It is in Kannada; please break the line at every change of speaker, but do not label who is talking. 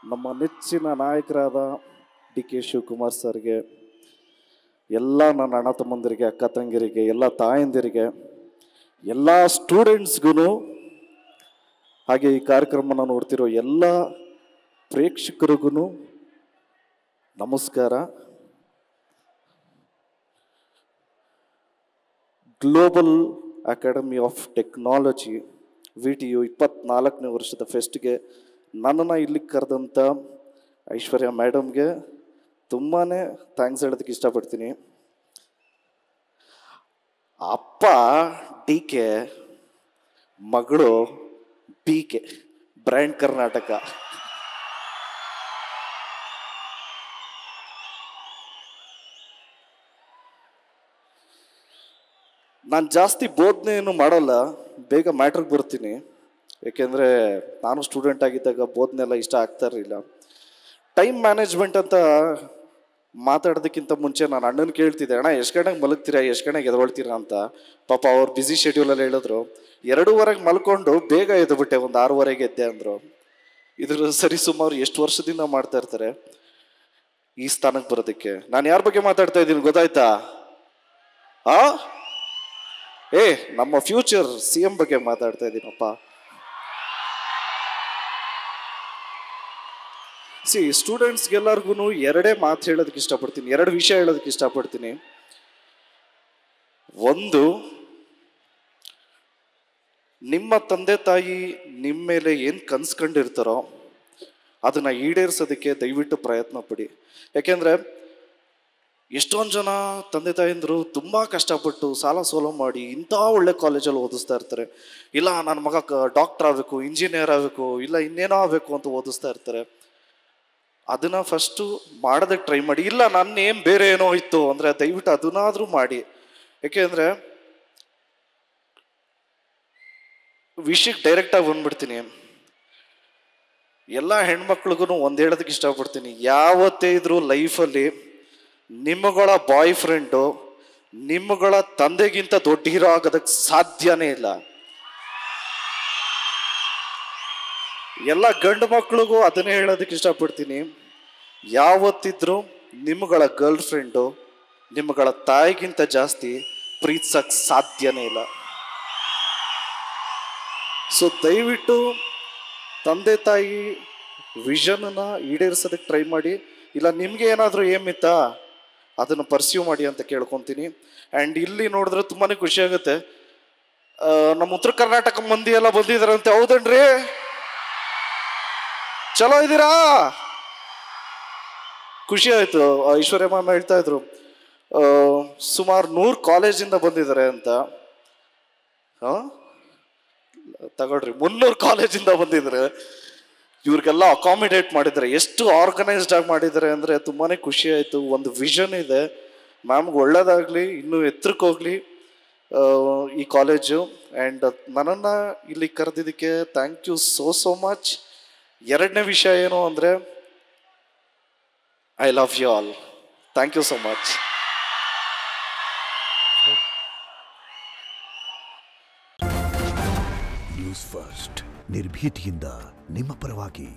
ನಮ್ಮ ನೆಚ್ಚಿನ ನಾಯಕರಾದ ಡಿ ಕೆ ಶಿವಕುಮಾರ್ ಸರ್ಗೆ, ಎಲ್ಲ ನನ್ನ ಅಣ್ಣ ತಮ್ಮಂದಿರಿಗೆ, ಅಕ್ಕ ತಂಗಿರಿಗೆ, ಎಲ್ಲ ತಾಯಂದಿರಿಗೆ, ಎಲ್ಲ ಸ್ಟೂಡೆಂಟ್ಸ್ಗೂ, ಹಾಗೆ ಈ ಕಾರ್ಯಕ್ರಮನ ನೋಡ್ತಿರೋ ಎಲ್ಲ ಪ್ರೇಕ್ಷಕರಿಗೂ ನಮಸ್ಕಾರ. Global academy of technology VTU 24ನೇ ವರ್ಷದ ಫೆಸ್ಟ್ಗೆ ನನ್ನನ್ನು ಇಲ್ಲಿಗೆ ಕರೆದಂಥ ಐಶ್ವರ್ಯ ಮೇಡಮ್ಗೆ ತುಂಬಾ ಥ್ಯಾಂಕ್ಸ್ ಹೇಳೋದಕ್ಕೆ ಇಷ್ಟಪಡ್ತೀನಿ. ಅಪ್ಪ DK, ಮಗಳು BK, ಬ್ರ್ಯಾಂಡ್ ಕರ್ನಾಟಕ. ನಾನು ಜಾಸ್ತಿ ಬೋಧನೆ ಏನು ಮಾಡಲ್ಲ, ಬೇಗ ಮ್ಯಾಟ್ರಿಗೆ ಬರ್ತೀನಿ. ಏಕೆಂದರೆ ನಾನು ಸ್ಟೂಡೆಂಟ್ ಆಗಿದ್ದಾಗ ಬೋಧನೆ ಎಲ್ಲ ಇಷ್ಟ ಆಗ್ತಾ ಇರಲಿಲ್ಲ. ಟೈಮ್ ಮ್ಯಾನೇಜ್ಮೆಂಟ್ ಅಂತ ಮಾತಾಡೋದಕ್ಕಿಂತ ಮುಂಚೆ ನಾನು ಅಣ್ಣನ ಕೇಳ್ತಿದ್ದೆ, ಅಣ್ಣ ಎಷ್ಟು ಗಂಟೆಗೆ ಮಲಗ್ತೀರಾ, ಎಷ್ಟು ಗಂಟೆಗೆ ಎದ್ಕೊಳ್ತೀರಾ ಅಂತ. ಪಾಪ ಅವ್ರು ಬ್ಯುಸಿ ಶೆಡ್ಯೂಲಲ್ಲಿ ಹೇಳಿದ್ರು. 2:15 ಮಲ್ಕೊಂಡು ಬೇಗ ಎದ್ಬಿಟ್ಟೆ, ಒಂದು 6:15 ಎದ್ದೆ ಅಂದರು. ಇದ್ರ ಸರಿ ಸುಮಾರು ಎಷ್ಟು ವರ್ಷದಿಂದ ಮಾಡ್ತಾ ಇರ್ತಾರೆ ಈ ಸ್ಥಾನಕ್ಕೆ ಬರೋದಕ್ಕೆ. ನಾನು ಯಾರ ಬಗ್ಗೆ ಮಾತಾಡ್ತಾ ಇದ್ದೀನಿ ಗೊತ್ತಾಯ್ತಾ? ನಮ್ಮ ಫ್ಯೂಚರ್ CM ಬಗ್ಗೆ ಮಾತಾಡ್ತಾ ಇದ್ದೀನಪ್ಪ. ಸ್ಟೂಡೆಂಟ್ಸ್ಗೆಲ್ಲರಿಗೂ ಎರಡೇ ಮಾತು ಹೇಳೋದಕ್ಕೆ ಇಷ್ಟಪಡ್ತೀನಿ, 2 ವಿಷಯ ಹೇಳೋದಕ್ಕೆ ಇಷ್ಟಪಡ್ತೀನಿ. ಒಂದು, ನಿಮ್ಮ ತಂದೆ ತಾಯಿ ನಿಮ್ಮ ಮೇಲೆ ಏನು ಕನ್ಸ್ಕೊಂಡಿರ್ತಾರೋ ಅದನ್ನು ಈಡೇರಿಸೋದಕ್ಕೆ ದಯವಿಟ್ಟು ಪ್ರಯತ್ನ ಪಡಿ. ಯಾಕೆಂದರೆ ಎಷ್ಟೊಂದು ಜನ ತಂದೆ ತಾಯಂದರು ತುಂಬ ಕಷ್ಟಪಟ್ಟು ಸಾಲ ಸೋಲ ಮಾಡಿ ಇಂಥ ಒಳ್ಳೆ ಕಾಲೇಜಲ್ಲಿ ಓದಿಸ್ತಾ ಇರ್ತಾರೆ. ಇಲ್ಲ ನನ್ನ ಮಗ ಡಾಕ್ಟರ್ ಆಗಬೇಕು, ಇಂಜಿನಿಯರ್ ಆಗಬೇಕು, ಇಲ್ಲ ಇನ್ನೇನೋ ಆಗಬೇಕು ಅಂತ ಓದಿಸ್ತಾ ಇರ್ತಾರೆ. ಅದನ್ನು ಫಸ್ಟು ಮಾಡೋದಕ್ಕೆ ಟ್ರೈ ಮಾಡಿ. ಇಲ್ಲ ನನ್ನ ಏಮ್ ಬೇರೆ ಏನೋ ಇತ್ತು ಅಂದರೆ ದಯವಿಟ್ಟು ಅದನ್ನಾದರೂ ಮಾಡಿ. ಯಾಕೆಂದರೆ ವಿಷಯಕ್ಕೆ ಡೈರೆಕ್ಟಾಗಿ ಬಂದ್ಬಿಡ್ತೀನಿ. ಎಲ್ಲ ಹೆಣ್ಮಕ್ಳಿಗೂ ಒಂದು ಹೇಳೋದಕ್ಕೆ ಇಷ್ಟಪಡ್ತೀನಿ, ಯಾವತ್ತೇ ಇದ್ರೂ ಲೈಫಲ್ಲಿ ನಿಮ್ಮಗಳ ಬಾಯ್ ಫ್ರೆಂಡು ನಿಮ್ಮಗಳ ತಂದೆಗಿಂತ ದೊಡ್ಡ ಹೀರೋ ಆಗೋದಕ್ಕೆ ಸಾಧ್ಯನೇ ಇಲ್ಲ. ಎಲ್ಲ ಗಂಡು ಮಕ್ಳಿಗೂ ಅದನ್ನೇ ಹೇಳೋದಕ್ಕೆ ಇಷ್ಟಪಡ್ತೀನಿ, ಯಾವತ್ತಿದ್ರೂ ನಿಮ್ಮಗಳ ಗರ್ಲ್ ಫ್ರೆಂಡು ನಿಮ್ಮಗಳ ತಾಯಿಗಿಂತ ಜಾಸ್ತಿ ಪ್ರೀತಿಸಕ್ಕೆ ಸಾಧ್ಯನೇ ಇಲ್ಲ. ಸೊ ದಯವಿಟ್ಟು ತಂದೆ ತಾಯಿ ವಿಷನ್ನ ಈಡೇರಿಸೋದಕ್ಕೆ ಟ್ರೈ ಮಾಡಿ. ಇಲ್ಲ ನಿಮಗೆ ಏನಾದರೂ ಏಮಿತ್ತಾ ಅದನ್ನು ಪರ್ಸ್ಯೂ ಮಾಡಿ ಅಂತ ಕೇಳ್ಕೊತೀನಿ. ಆ್ಯಂಡ್ ಇಲ್ಲಿ ನೋಡಿದ್ರೆ ತುಂಬಾ ಖುಷಿ ಆಗುತ್ತೆ, ನಮ್ಮ ಉತ್ತರ ಕರ್ನಾಟಕ ಮಂದಿ ಎಲ್ಲ ಬಂದಿದ್ದಾರಂತೆ. ಹೌದನ್ರಿ? ಚಲೋ ಇದ್ದೀರಾ? ಖುಷಿ ಆಯಿತು. ಐಶ್ವರ್ಯ ಮ್ಯಾಮ್ ಹೇಳ್ತಾ ಇದ್ರು ಸುಮಾರು 100 ಕಾಲೇಜಿಂದ ಬಂದಿದ್ದಾರೆ ಅಂತ. ತಗೊಳ್ರಿ, 300 ಕಾಲೇಜಿಂದ ಬಂದಿದ್ದಾರೆ. ಇವ್ರಿಗೆಲ್ಲ ಅಕಾಮಿಡೇಟ್ ಮಾಡಿದ್ದಾರೆ, ಎಷ್ಟು ಆರ್ಗನೈಸ್ಡ್ ಆಗಿ ಮಾಡಿದ್ದಾರೆ ಅಂದರೆ ತುಂಬಾ ಖುಷಿ ಆಯಿತು. ಒಂದು ವಿಷನ್ ಇದೆ. ಮ್ಯಾಮ್ಗೆ ಒಳ್ಳೇದಾಗಲಿ, ಇನ್ನೂ ಎತ್ತರಕ್ಕೆ ಹೋಗಲಿ ಈ ಕಾಲೇಜು. ಆ್ಯಂಡ್ ನನ್ನನ್ನು ಇಲ್ಲಿ ಕರೆದಿದ್ದಕ್ಕೆ ಥ್ಯಾಂಕ್ ಯು ಸೋ ಮಚ್. 2ನೇ ವಿಷಯ ಏನು ಅಂದರೆ I love you all. Thank you so much.
News first, ನಿರ್ಭೀತಿಯಿಂದ ನಿಮ್ಮ ಪರವಾಗಿ.